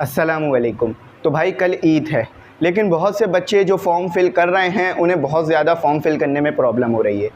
अस्सलामुअलैकुम। तो भाई कल ईद है, लेकिन बहुत से बच्चे जो फॉर्म फिल कर रहे हैं उन्हें बहुत ज़्यादा फॉर्म फिल करने में प्रॉब्लम हो रही है।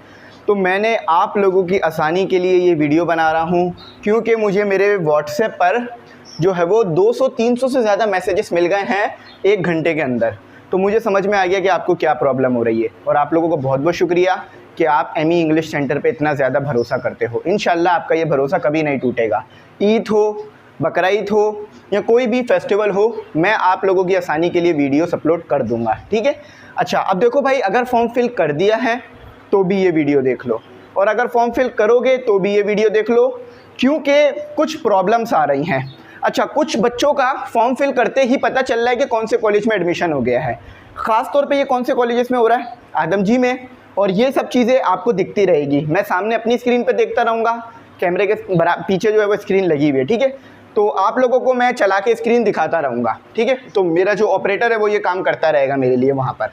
तो मैंने आप लोगों की आसानी के लिए ये वीडियो बना रहा हूँ, क्योंकि मुझे मेरे व्हाट्सएप पर जो है वो 200-300 से ज़्यादा मैसेजेस मिल गए हैं 1 घंटे के अंदर। तो मुझे समझ में आ गया कि आपको क्या प्रॉब्लम हो रही है, और आप लोगों को बहुत बहुत शुक्रिया कि आप एमी इंग्लिश सेंटर पे इतना ज़्यादा भरोसा करते हो। इंशाल्लाह आपका ये भरोसा कभी नहीं टूटेगा। ईद हो, बकरीद हो या कोई भी फेस्टिवल हो, मैं आप लोगों की आसानी के लिए वीडियोस अपलोड कर दूंगा, ठीक है। अच्छा, अब देखो भाई, अगर फॉर्म फिल कर दिया है तो भी ये वीडियो देख लो, और अगर फॉर्म फिल करोगे तो भी ये वीडियो देख लो, क्योंकि कुछ प्रॉब्लम्स आ रही हैं। अच्छा, कुछ बच्चों का फॉर्म फिल करते ही पता चल रहा है कि कौन से कॉलेज में एडमिशन हो गया है। ख़ास तौर पे ये कौन से कॉलेजेस में हो रहा है? आदम जी में। और ये सब चीज़ें आपको दिखती रहेगी, मैं सामने अपनी स्क्रीन पर देखता रहूँगा, कैमरे के पीछे जो है वो स्क्रीन लगी हुई है, ठीक है। तो आप लोगों को मैं चला के स्क्रीन दिखाता रहूँगा, ठीक है। तो मेरा जो ऑपरेटर है वो ये काम करता रहेगा मेरे लिए वहाँ पर।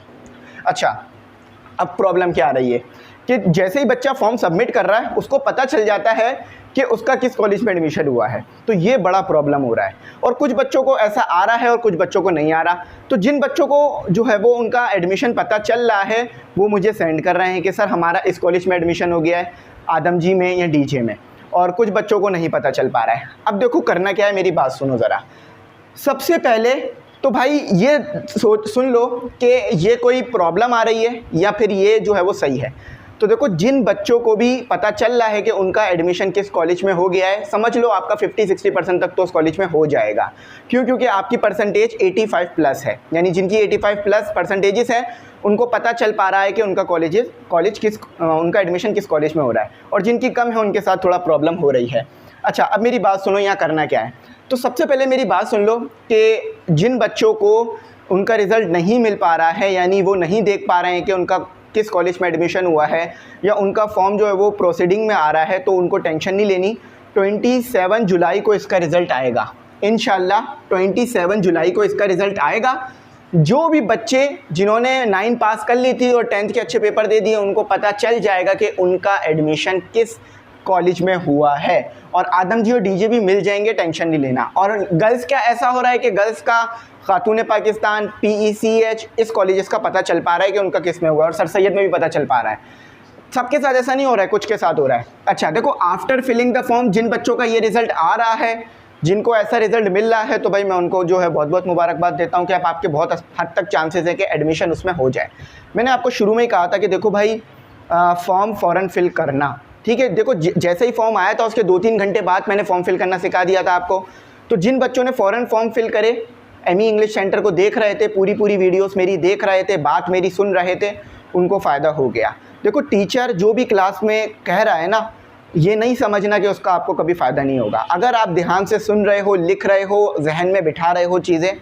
अच्छा, अब प्रॉब्लम क्या आ रही है कि जैसे ही बच्चा फॉर्म सबमिट कर रहा है उसको पता चल जाता है कि उसका किस कॉलेज में एडमिशन हुआ है। तो ये बड़ा प्रॉब्लम हो रहा है, और कुछ बच्चों को ऐसा आ रहा है और कुछ बच्चों को नहीं आ रहा। तो जिन बच्चों को जो है वो उनका एडमिशन पता चल रहा है वो मुझे सेंड कर रहे हैं कि सर हमारा इस कॉलेज में एडमिशन हो गया है, आदम जी में या डीजे में, और कुछ बच्चों को नहीं पता चल पा रहा है। अब देखो करना क्या है, मेरी बात सुनो ज़रा। सबसे पहले तो भाई ये सुन लो कि ये कोई प्रॉब्लम आ रही है या फिर ये जो है वो सही है। तो देखो, जिन बच्चों को भी पता चल रहा है कि उनका एडमिशन किस कॉलेज में हो गया है, समझ लो आपका 50-60% तक तो उस कॉलेज में हो जाएगा। क्यों? क्योंकि आपकी परसेंटेज 85 प्लस है, यानी जिनकी 85 प्लस परसेंटेजेस हैं उनको पता चल पा रहा है कि उनका उनका एडमिशन किस कॉलेज में हो रहा है, और जिनकी कम है उनके साथ थोड़ा प्रॉब्लम हो रही है। अच्छा, अब मेरी बात सुनो, यहाँ करना क्या है। तो सबसे पहले मेरी बात सुन लो कि जिन बच्चों को उनका रिज़ल्ट नहीं मिल पा रहा है, यानी वो नहीं देख पा रहे हैं कि उनका किस कॉलेज में एडमिशन हुआ है, या उनका फॉर्म जो है वो प्रोसीडिंग में आ रहा है, तो उनको टेंशन नहीं लेनी। 27 जुलाई को इसका रिज़ल्ट आएगा, इंशाल्लाह 27 जुलाई को इसका रिज़ल्ट आएगा। जो भी बच्चे जिन्होंने 9 पास कर ली थी और 10th के अच्छे पेपर दे दिए, उनको पता चल जाएगा कि उनका एडमिशन किस कॉलेज में हुआ है, और आदम जी और डीजे भी मिल जाएंगे, टेंशन नहीं लेना। और गर्ल्स क्या ऐसा हो रहा है कि गर्ल्स का खातून पाकिस्तान PECH इस कॉलेजेस का पता चल पा रहा है कि उनका किस में हुआ, और सर सैयद में भी पता चल पा रहा है। सबके साथ ऐसा नहीं हो रहा है, कुछ के साथ हो रहा है। अच्छा देखो, आफ्टर फिलिंग द फॉर्म जिन बच्चों का ये रिज़ल्ट आ रहा है, जिनको ऐसा रिज़ल्ट मिल रहा है, तो भाई मैं उनको जो है बहुत बहुत मुबारकबाद देता हूँ कि आपके बहुत हद तक चांसेस है कि एडमिशन उसमें हो जाए। मैंने आपको शुरू में ही कहा था कि देखो भाई, फॉर्म फ़ौरन फिल करना, ठीक है। देखो जैसे ही फॉर्म आया था उसके 2-3 घंटे बाद मैंने फॉर्म फिल करना सिखा दिया था आपको। तो जिन बच्चों ने फ़ौरन फॉर्म फिल करे, एमी इंग्लिश सेंटर को देख रहे थे, पूरी वीडियोस मेरी देख रहे थे, बात मेरी सुन रहे थे, उनको फ़ायदा हो गया। देखो, टीचर जो भी क्लास में कह रहा है ना, ये नहीं समझना कि उसका आपको कभी फ़ायदा नहीं होगा। अगर आप ध्यान से सुन रहे हो, लिख रहे हो, जहन में बिठा रहे हो चीज़ें,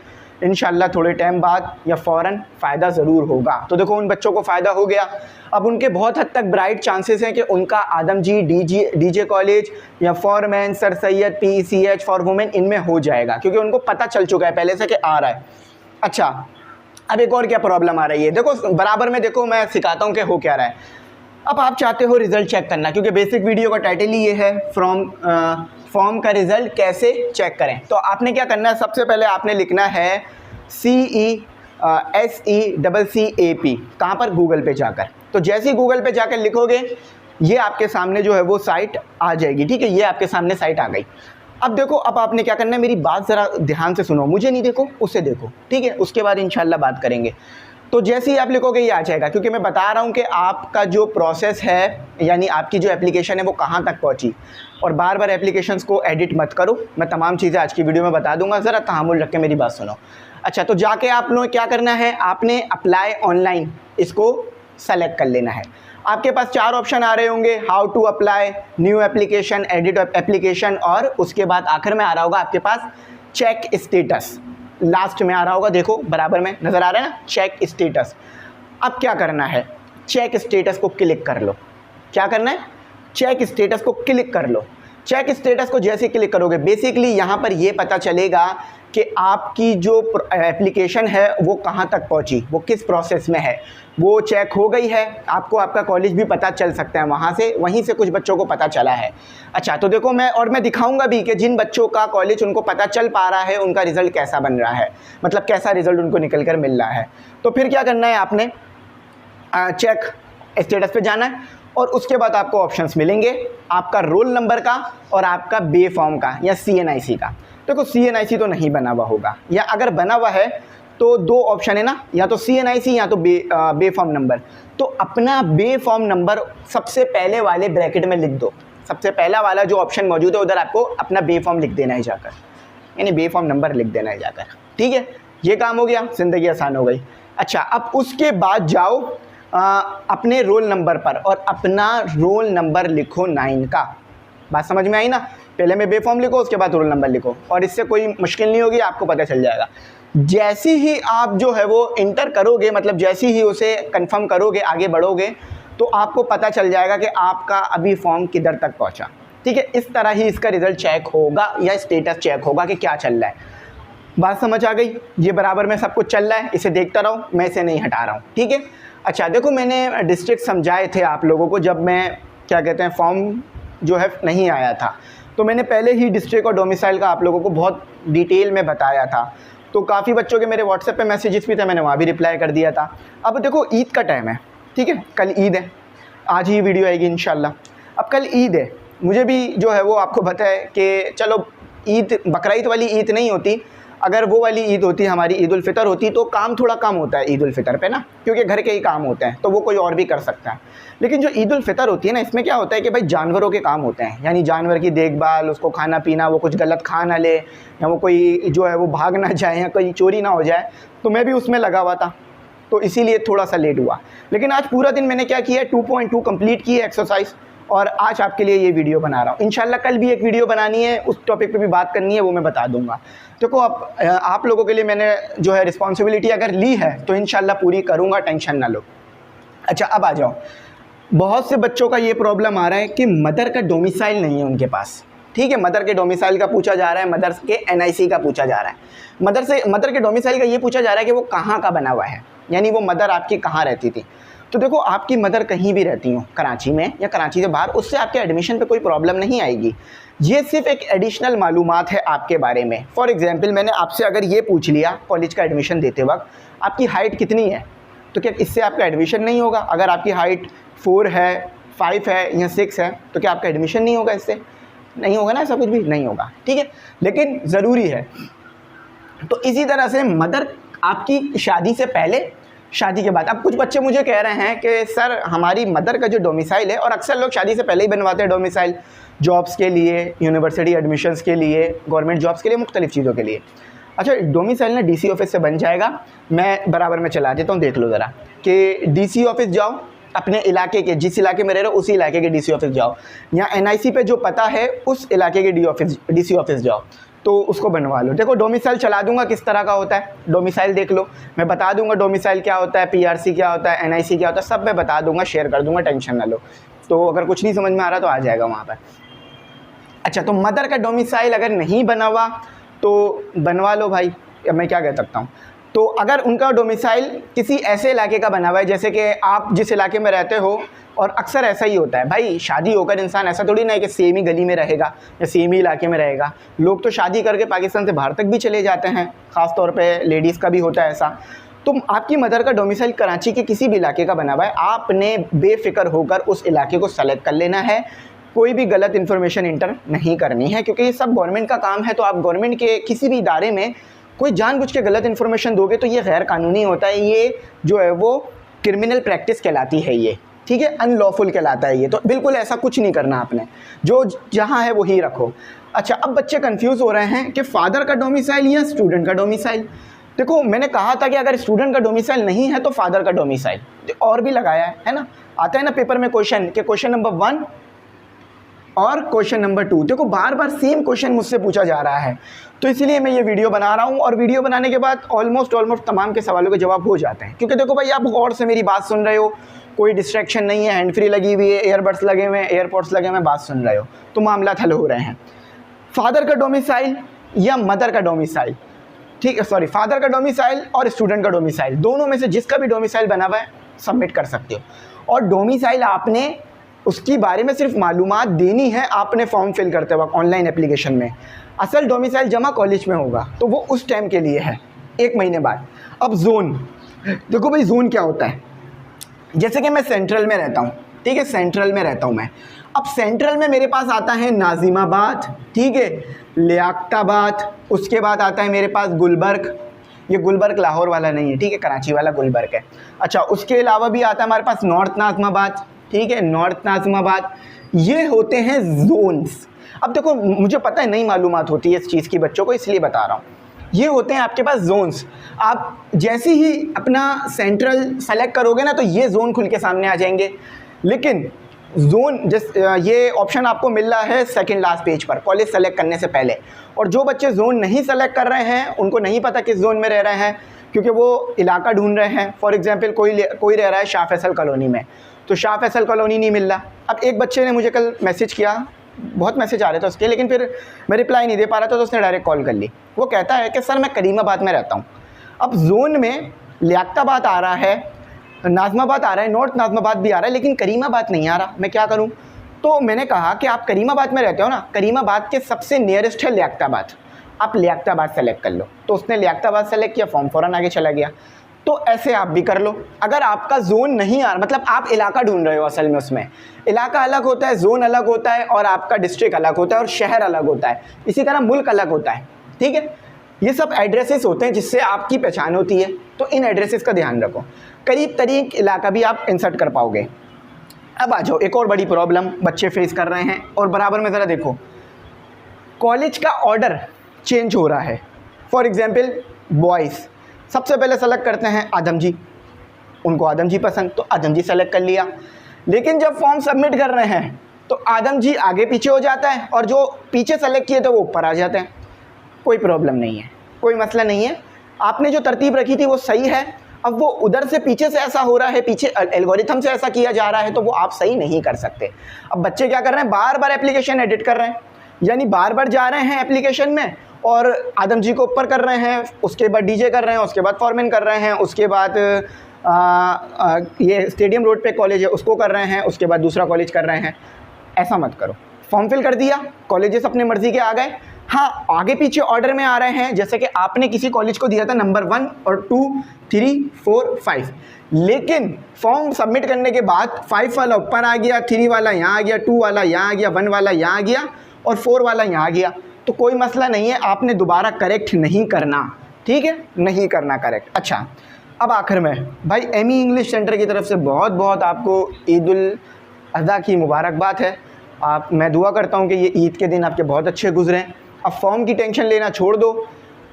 इंशाल्लाह थोड़े टाइम बाद या फ़ौरन फ़ायदा ज़रूर होगा। तो देखो, उन बच्चों को फ़ायदा हो गया। अब उनके बहुत हद तक ब्राइट चांसेस हैं कि उनका आदम जी डीजे कॉलेज या Forman, sir Syed, PECH for women इनमें हो जाएगा, क्योंकि उनको पता चल चुका है पहले से कि आ रहा है। अच्छा, अब एक और क्या प्रॉब्लम आ रही है, देखो बराबर में देखो, मैं सिखाता हूँ कि हो क्या रहा है। अब आप चाहते हो रिज़ल्ट चेक करना, क्योंकि बेसिक वीडियो का टाइटल ही ये है, फॉर्म का रिज़ल्ट कैसे चेक करें। तो आपने क्या करना है, सबसे पहले आपने लिखना है CESECCAP, कहाँ पर? गूगल पे जाकर। तो जैसे ही गूगल पे जाकर लिखोगे, ये आपके सामने जो है वो साइट आ जाएगी, ठीक है। ये आपके सामने साइट आ गई। अब देखो, अब आपने क्या करना है, मेरी बात ज़रा ध्यान से सुनो, मुझे नहीं देखो, उसे देखो, ठीक है। उसके बाद इंशाल्लाह बात करेंगे। तो जैसे ही आप लिखोगे ये आ जाएगा, क्योंकि मैं बता रहा हूँ कि आपका जो प्रोसेस है, यानी आपकी जो एप्लीकेशन है वो कहाँ तक पहुँची, और बार बार एप्लीकेशंस को एडिट मत करो। मैं तमाम चीज़ें आज की वीडियो में बता दूंगा, ज़रा तहम्मुल रख के मेरी बात सुनो। अच्छा, तो जाके आप लोग क्या करना है, आपने अप्लाई ऑनलाइन इसको सेलेक्ट कर लेना है। आपके पास 4 ऑप्शन आ रहे होंगे, how to apply, new application, edit application, और उसके बाद आखिर में आ रहा होगा आपके पास चेक स्टेटस। लास्ट में आ रहा होगा, देखो बराबर में नज़र आ रहा है ना, चेक स्टेटस। अब क्या करना है, चेक स्टेटस को क्लिक कर लो। क्या करना है, चेक स्टेटस को क्लिक कर लो। चेक स्टेटस को जैसे क्लिक करोगे, बेसिकली यहाँ पर ये पता चलेगा कि आपकी जो एप्लीकेशन है वो कहाँ तक पहुँची, वो किस प्रोसेस में है, वो चेक हो गई है। आपको आपका कॉलेज भी पता चल सकता है वहाँ से, वहीं से कुछ बच्चों को पता चला है। अच्छा, तो देखो मैं दिखाऊंगा भी कि जिन बच्चों का कॉलेज उनको पता चल पा रहा है उनका रिज़ल्ट कैसा बन रहा है, मतलब कैसा रिज़ल्ट उनको निकल कर मिल रहा है। तो फिर क्या करना है, आपने चेक स्टेटस पे जाना है और उसके बाद आपको ऑप्शंस मिलेंगे आपका रोल नंबर का और आपका बे फॉर्म का या CNIC का। देखो CNIC तो नहीं बना हुआ होगा, या अगर बना हुआ है तो दो ऑप्शन है ना, या तो CNIC या तो बे फॉर्म नंबर। तो अपना बे फॉर्म नंबर सबसे पहले वाले ब्रैकेट में लिख दो। सबसे पहला वाला जो ऑप्शन मौजूद है उधर आपको अपना बे फॉर्म लिख देना है जाकर, यानी बे फॉर्म नंबर लिख देना है जाकर। ठीक है, ये काम हो गया, ज़िंदगी आसान हो गई। अच्छा, अब उसके बाद जाओ अपने रोल नंबर पर और अपना रोल नंबर लिखो 9 का। बात समझ में आई ना? पहले में बे फॉर्म लिखो, उसके बाद रोल नंबर लिखो, और इससे कोई मुश्किल नहीं होगी, आपको पता चल जाएगा। जैसे ही आप जो है वो इंटर करोगे, मतलब जैसे ही उसे कंफर्म करोगे, आगे बढ़ोगे, तो आपको पता चल जाएगा कि आपका अभी फॉर्म किधर तक पहुंचा। ठीक है, इस तरह ही इसका रिज़ल्ट चेक होगा या स्टेटस चेक होगा कि क्या चल रहा है। बात समझ आ गई? ये बराबर में सब कुछ चल रहा है, इसे देखता रहो, मैं इसे नहीं हटा रहा हूँ। ठीक है। अच्छा देखो, मैंने डिस्ट्रिक्ट समझाए थे आप लोगों को जब मैं क्या कहते हैं फॉर्म जो है नहीं आया था, तो मैंने पहले ही डिस्ट्रिक्ट और डोमिसाइल का आप लोगों को बहुत डिटेल में बताया था। तो काफ़ी बच्चों के मेरे व्हाट्सएप पे मैसेजेस भी थे, मैंने वहाँ भी रिप्लाई कर दिया था। अब देखो ईद का टाइम है, ठीक है, कल ईद है, आज ही वीडियो आएगी इंशाल्लाह। अब कल ईद है, मुझे भी जो है वो आपको पता है कि चलो ईद बकरीद वाली ईद नहीं होती, अगर वो वाली ईद होती, हमारी ईद उल फितर होती, तो काम थोड़ा कम होता है ईद उल फितर पे ना, क्योंकि घर के ही काम होते हैं, तो वो कोई और भी कर सकता है। लेकिन जो ईद उल फितर होती है ना, इसमें क्या होता है कि भाई जानवरों के काम होते हैं, यानी जानवर की देखभाल, उसको खाना पीना, वो कुछ गलत खा ना ले, या वो कोई जो है वो भाग ना जाए, या कोई चोरी ना हो जाए। तो मैं भी उसमें लगा हुआ था, तो इसीलिए थोड़ा सा लेट हुआ। लेकिन आज पूरा दिन मैंने क्या किया, 2.2 कंप्लीट की है एक्सरसाइज, और आज आपके लिए ये वीडियो बना रहा हूँ। इंशाल्लाह कल भी एक वीडियो बनानी है, उस टॉपिक पे भी बात करनी है, वो मैं बता दूंगा। देखो आप लोगों के लिए मैंने जो है रिस्पॉन्सिबिलिटी अगर ली है तो इंशाल्लाह पूरी करूँगा, टेंशन ना लो। अच्छा अब आ जाओ, बहुत से बच्चों का ये प्रॉब्लम आ रहा है कि मदर का डोमिसाइल नहीं है उनके पास। ठीक है, मदर के डोमिसाइल का पूछा जा रहा है, मदर के NIC का पूछा जा रहा है, मदर के डोमिसाइल का ये पूछा जा रहा है कि वो कहाँ का बना हुआ है, यानी वो मदर आपकी कहाँ रहती थी। तो देखो आपकी मदर कहीं भी रहती हो, कराची में या कराची से बाहर, उससे आपके एडमिशन पे कोई प्रॉब्लम नहीं आएगी। ये सिर्फ एक एडिशनल मालूमात है आपके बारे में। फॉर एग्जांपल मैंने आपसे अगर ये पूछ लिया कॉलेज का एडमिशन देते वक्त आपकी हाइट कितनी है, तो क्या इससे आपका एडमिशन नहीं होगा? अगर आपकी हाइट 4 है, 5 है या 6 है, तो क्या आपका एडमिशन नहीं होगा? इससे नहीं होगा ना, ऐसा कुछ भी नहीं होगा। ठीक है, लेकिन ज़रूरी है। तो इसी तरह से मदर आपकी शादी से पहले, शादी के बाद। अब कुछ बच्चे मुझे कह रहे हैं कि सर हमारी मदर का जो डोमिसाइल है, और अक्सर लोग शादी से पहले ही बनवाते हैं डोमिसाइल, जॉब्स के लिए, यूनिवर्सिटी एडमिशन्स के लिए, गवर्नमेंट जॉब्स के लिए, मुख्तलिफ चीज़ों के लिए। अच्छा डोमिसाइल ना DC ऑफिस से बन जाएगा, मैं बराबर में चला देता हूँ, देख लो ज़रा कि DC ऑफिस जाओ, अपने इलाके के, जिस इलाके में रह रहे हो उसी इलाके के DC ऑफिस जाओ, या NIC पे जो पता है उस इलाके के DC ऑफिस जाओ, तो उसको बनवा लो। देखो डोमिसाइल चला दूंगा किस तरह का होता है, डोमिसाइल देख लो, मैं बता दूंगा डोमिसाइल क्या होता है, PRC क्या होता है, NIC क्या होता है, सब मैं बता दूंगा, शेयर कर दूंगा, टेंशन ना लो। तो अगर कुछ नहीं समझ में आ रहा तो आ जाएगा वहाँ पर। अच्छा, तो मदर का डोमिसाइल अगर नहीं बना हुआ तो बनवा लो भाई, मैं क्या कह सकता हूँ। तो अगर उनका डोमिसाइल किसी ऐसे इलाके का बना हुआ है जैसे कि आप जिस इलाके में रहते हो, और अक्सर ऐसा ही होता है भाई, शादी होकर इंसान ऐसा थोड़ी ना है कि सेम ही गली में रहेगा या सेम ही इलाके में रहेगा। लोग तो शादी करके पाकिस्तान से बाहर तक भी चले जाते हैं, ख़ास तौर पे लेडीज़ का भी होता है ऐसा। तो आपकी मदर का डोमिसाइल कराची के किसी भी इलाके का बना हुआ है, आपने बेफिक्र होकर उस इलाके को सेलेक्ट कर लेना है। कोई भी गलत इन्फॉर्मेशन इंटर नहीं करनी है, क्योंकि ये सब गवर्नमेंट का काम है। तो आप गवर्नमेंट के किसी भी इदारे में कोई जानबूझ के गलत इन्फॉर्मेशन दोगे तो ये गैर कानूनी होता है, ये जो है वो क्रिमिनल प्रैक्टिस कहलाती है ये। ठीक है, अनलॉफुल कहलाता है ये। तो बिल्कुल ऐसा कुछ नहीं करना आपने, जो जहाँ है वही रखो। अच्छा, अब बच्चे कंफ्यूज हो रहे हैं कि फादर का डोमिसाइल या स्टूडेंट का डोमिसाइल। देखो मैंने कहा था कि अगर स्टूडेंट का डोमिसाइल नहीं है तो फादर का डोमिसाइल, और भी लगाया है ना, आता है ना पेपर में क्वेश्चन के क्वेश्चन नंबर 1 और क्वेश्चन नंबर 2। देखो बार बार सेम क्वेश्चन मुझसे पूछा जा रहा है, तो इसलिए मैं ये वीडियो बना रहा हूँ। और वीडियो बनाने के बाद ऑलमोस्ट तमाम के सवालों के जवाब हो जाते हैं, क्योंकि देखो भाई आप गौर से मेरी बात सुन रहे हो, कोई डिस्ट्रैक्शन नहीं है, हैंड फ्री लगी हुई है, ईयरबड्स लगे हुए हैं, एयरपोर्ट्स लगे हुए हैं, बात सुन रहे हो, तो मामला हल हो रहे हैं। फादर का डोमिसाइल या मदर का डोमिसाइल, ठीक है, सॉरी, फादर का डोमिसाइल और स्टूडेंट का डोमिसाइल, दोनों में से जिसका भी डोमिसाइल बना हुआ है सबमिट कर सकते हो। और डोमिसाइल आपने उसकी बारे में सिर्फ मालूमात देनी है आपने फॉर्म फिल करते वक्त ऑनलाइन एप्लीकेशन में। असल डोमिसाइल जमा कॉलेज में होगा, तो वो उस टाइम के लिए है, 1 महीने बाद। अब जोन, देखो भाई जोन क्या होता है। जैसे कि मैं सेंट्रल में रहता हूँ, ठीक है, सेंट्रल में रहता हूँ मैं। अब सेंट्रल में मेरे पास आता है नाजिमाबाद, ठीक है, लियाकताबाद, उसके बाद आता है मेरे पास गुलबर्ग। ये गुलबर्ग लाहौर वाला नहीं है, ठीक है, कराची वाला गुलबर्ग है। अच्छा, उसके अलावा भी आता है हमारे पास नॉर्थ नाज़िमाबाद, ठीक है, नॉर्थ नाज़िमाबाद। ये होते हैं जोन्स। अब देखो मुझे पता है नहीं मालूमात होती है इस चीज़ की बच्चों को, इसलिए बता रहा हूँ। ये होते हैं आपके पास जोन्स। आप जैसे ही अपना सेंट्रल सेलेक्ट करोगे ना, तो ये जोन खुल के सामने आ जाएंगे। लेकिन जोन ये ऑप्शन आपको मिल रहा है सेकंड लास्ट पेज पर, कॉलेज सेलेक्ट करने से पहले। और जो बच्चे जोन नहीं सेलेक्ट कर रहे हैं, उनको नहीं पता किस जोन में रह रहे हैं, क्योंकि वो इलाका ढूंढ रहे हैं। फॉर एग्जांपल कोई रह रहा है शाह फैसल कॉलोनी में, तो शाह फैसल कॉलोनी नहीं मिल रहा। अब एक बच्चे ने मुझे कल मैसेज किया, बहुत मैसेज आ रहे थे उसके, लेकिन फिर मैं रिप्लाई नहीं दे पा रहा था, तो उसने डायरेक्ट कॉल कर ली। वो कहता है कि सर मैं करीमाबाद में रहता हूँ। अब जोन में लियाकताबाद आ रहा है, नाज़िमाबाद आ रहा है, नॉर्थ नाज़िमाबाद भी आ रहा है, लेकिन करीमाबाद नहीं आ रहा, मैं क्या करूं? तो मैंने कहा कि आप करीमाबाद में रहते हो ना, करीमाबाद के सबसे नियरेस्ट है लियाकताबाद, आप लियाकताबाद सेलेक्ट कर लो। तो उसने लियाकताबाद सेलेक्ट किया, फॉर्म फ़ौरन आगे चला गया। तो ऐसे आप भी कर लो। अगर आपका जोन नहीं आ रहा, मतलब आप इलाका ढूंढ रहे हो, असल में उसमें इलाका अलग होता है, जोन अलग होता है, और आपका डिस्ट्रिक्ट अलग होता है, और शहर अलग होता है, इसी तरह मुल्क अलग होता है, ठीक है। ये सब एड्रेसेस होते हैं जिससे आपकी पहचान होती है, तो इन एड्रेसेस का ध्यान रखो। करीब तरीक इलाका भी आप इंसर्ट कर पाओगे। अब आ जाओ, एक और बड़ी प्रॉब्लम बच्चे फेस कर रहे हैं, और बराबर में ज़रा देखो, कॉलेज का ऑर्डर चेंज हो रहा है। फॉर एग्जांपल बॉयज़ सबसे पहले सेलेक्ट करते हैं आदम जी, उनको आदम जी पसंद, तो आदम जी सेलेक्ट कर लिया। लेकिन जब फॉर्म सबमिट कर रहे हैं तो आदम जी आगे पीछे हो जाता है, और जो पीछे सेलेक्ट किए थे वो ऊपर आ जाते हैं। कोई प्रॉब्लम नहीं है, कोई मसला नहीं है, आपने जो तरतीब रखी थी वो सही है। अब वो उधर से पीछे से ऐसा हो रहा है, पीछे एल्गोरिथम से ऐसा किया जा रहा है, तो वो आप सही नहीं कर सकते। अब बच्चे क्या कर रहे हैं, बार बार एप्लीकेशन एडिट कर रहे हैं, यानी बार बार जा रहे हैं एप्लीकेशन में और आदम जी को ऊपर कर रहे हैं, उसके बाद डीजे कर रहे हैं, उसके बाद फॉरमैन कर रहे हैं, उसके बाद ये स्टेडियम रोड पे कॉलेज है उसको कर रहे हैं, उसके बाद दूसरा कॉलेज कर रहे हैं। ऐसा मत करो। फॉर्म फिल कर दिया, कॉलेजेस अपने मर्जी के आ गए। हाँ, आगे पीछे ऑर्डर में आ रहे हैं, जैसे कि आपने किसी कॉलेज को दिया था नंबर 1 और 2 3 4 5, लेकिन फॉर्म सबमिट करने के बाद 5 वाला ऊपर आ गया, 3 वाला यहाँ आ गया, 2 वाला यहाँ आ गया, 1 वाला यहाँ आ गया और 4 वाला यहाँ आ गया। तो कोई मसला नहीं है, आपने दोबारा करेक्ट नहीं करना, ठीक है, नहीं करना करेक्ट। अच्छा, अब आखिर में भाई एमी इंग्लिश सेंटर की तरफ से बहुत बहुत आपको ईद उल अज़हा की मुबारकबाद है। मैं दुआ करता हूँ कि ये ईद के दिन आपके बहुत अच्छे गुजरें। अब फॉर्म की टेंशन लेना छोड़ दो।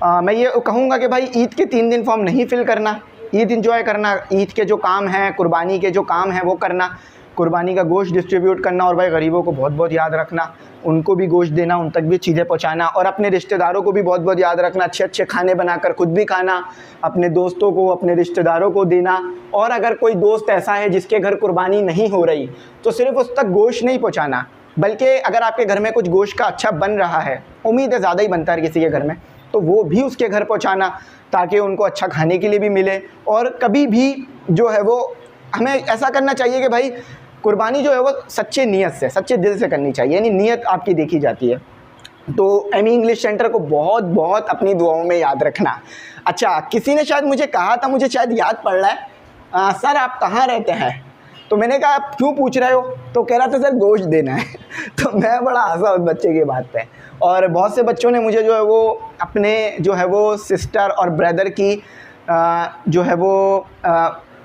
मैं ये कहूँगा कि भाई ईद के 3 दिन फॉर्म नहीं फिल करना, ईद इंजॉय करना, ईद के जो काम हैं, कुर्बानी के जो काम हैं वो करना, कुर्बानी का गोश्त डिस्ट्रीब्यूट करना, और भाई गरीबों को बहुत बहुत याद रखना, उनको भी गोश्त देना, उन तक भी चीज़ें पहुंचाना, और अपने रिश्तेदारों को भी बहुत बहुत याद रखना, अच्छे अच्छे खाने बनाकर खुद भी खाना, अपने दोस्तों को, अपने रिश्तेदारों को देना। और अगर कोई दोस्त ऐसा है जिसके घर कुर्बानी नहीं हो रही, तो सिर्फ उस तक गोश्त नहीं पहुँचाना, बल्कि अगर आपके घर में कुछ गोश्त का अच्छा बन रहा है, उम्मीद है ज़्यादा ही बनता है किसी के घर में, तो वो भी उसके घर पहुँचाना, ताकि उनको अच्छा खाने के लिए भी मिले। और कभी भी जो है वो हमें ऐसा करना चाहिए कि भाई कुर्बानी जो है वो सच्चे नीयत से, सच्चे दिल से करनी चाहिए, यानी नीयत आपकी देखी जाती है। तो एमी इंग्लिश सेंटर को बहुत बहुत अपनी दुआओं में याद रखना। अच्छा, किसी ने शायद मुझे कहा था, मुझे शायद याद पड़ रहा है, सर आप कहाँ रहते हैं? तो मैंने कहा आप क्यों पूछ रहे हो? तो कह रहा था सर गोश्त देना है। तो मैं बड़ा हंसा उस बच्चे की बात पे। और बहुत से बच्चों ने मुझे जो है वो अपने जो है वो सिस्टर और ब्रदर की जो है वो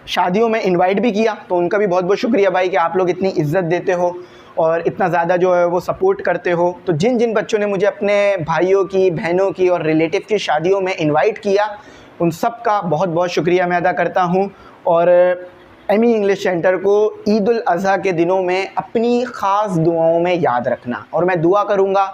शादियों में इनवाइट भी किया, तो उनका भी बहुत बहुत शुक्रिया भाई कि आप लोग इतनी इज़्ज़त देते हो और इतना ज़्यादा जो है वो सपोर्ट करते हो। तो जिन जिन बच्चों ने मुझे अपने भाइयों की, बहनों की और रिलेटिव की शादियों में इनवाइट किया, उन सब का बहुत बहुत शुक्रिया मैं अदा करता हूँ। और एमी इंग्लिश सेंटर को ईद उल अज़हा के दिनों में अपनी ख़ास दुआओं में याद रखना। और मैं दुआ करूँगा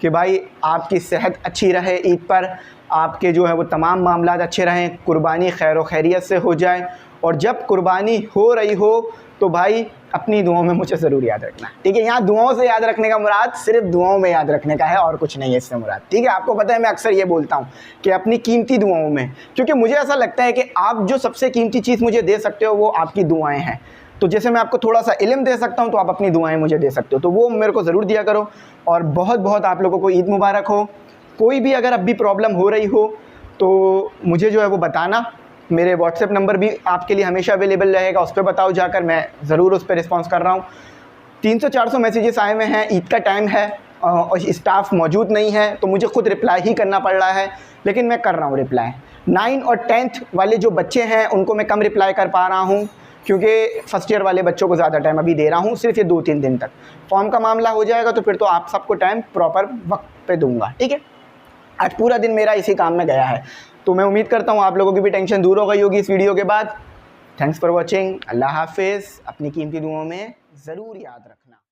कि भाई आपकी सेहत अच्छी रहे, ईद पर आपके जो है वो तमाम मामलात अच्छे रहें, कुर्बानी खैर व खैरियत से हो जाए। और जब कुर्बानी हो रही हो तो भाई अपनी दुआओं में मुझे ज़रूर याद रखना, ठीक है। यहाँ दुआओं से याद रखने का मुराद सिर्फ दुआओं में याद रखने का है और कुछ नहीं है इससे मुराद, ठीक है। आपको पता है मैं अक्सर ये बोलता हूँ कि अपनी कीमती दुआओं में, क्योंकि मुझे ऐसा लगता है कि आप जो सबसे कीमती चीज़ मुझे दे सकते हो वो आपकी दुआएँ हैं। तो जैसे मैं आपको थोड़ा सा इल्म दे सकता हूँ तो आप अपनी दुआएं मुझे दे सकते हो, तो वो मेरे को ज़रूर दिया करो। और बहुत बहुत आप लोगों को ईद मुबारक हो। कोई भी अगर अब भी प्रॉब्लम हो रही हो तो मुझे जो है वो बताना। मेरे व्हाट्सएप नंबर भी आपके लिए हमेशा अवेलेबल रहेगा, उस पर बताओ जाकर, मैं ज़रूर उस पर रिस्पॉन्स कर रहा हूँ। 300-400 मैसेजेस आए हुए हैं, ईद का टाइम है और स्टाफ मौजूद नहीं है तो मुझे खुद रिप्लाई ही करना पड़ रहा है, लेकिन मैं कर रहा हूँ रिप्लाई। 9 और 10th वाले जो बच्चे हैं उनको मैं कम रिप्लाई कर पा रहा हूँ क्योंकि फ़र्स्ट ईयर वाले बच्चों को ज़्यादा टाइम अभी दे रहा हूँ, सिर्फ ये 2-3 दिन तक। फॉर्म का मामला हो जाएगा तो फिर तो आप सबको टाइम प्रॉपर वक्त पे दूंगा, ठीक है। आज पूरा दिन मेरा इसी काम में गया है, तो मैं उम्मीद करता हूँ आप लोगों की भी टेंशन दूर हो गई होगी इस वीडियो के बाद। Thanks for watching. अल्लाह हाफिज़। अपनी कीमती दुआओं में ज़रूर याद रखना।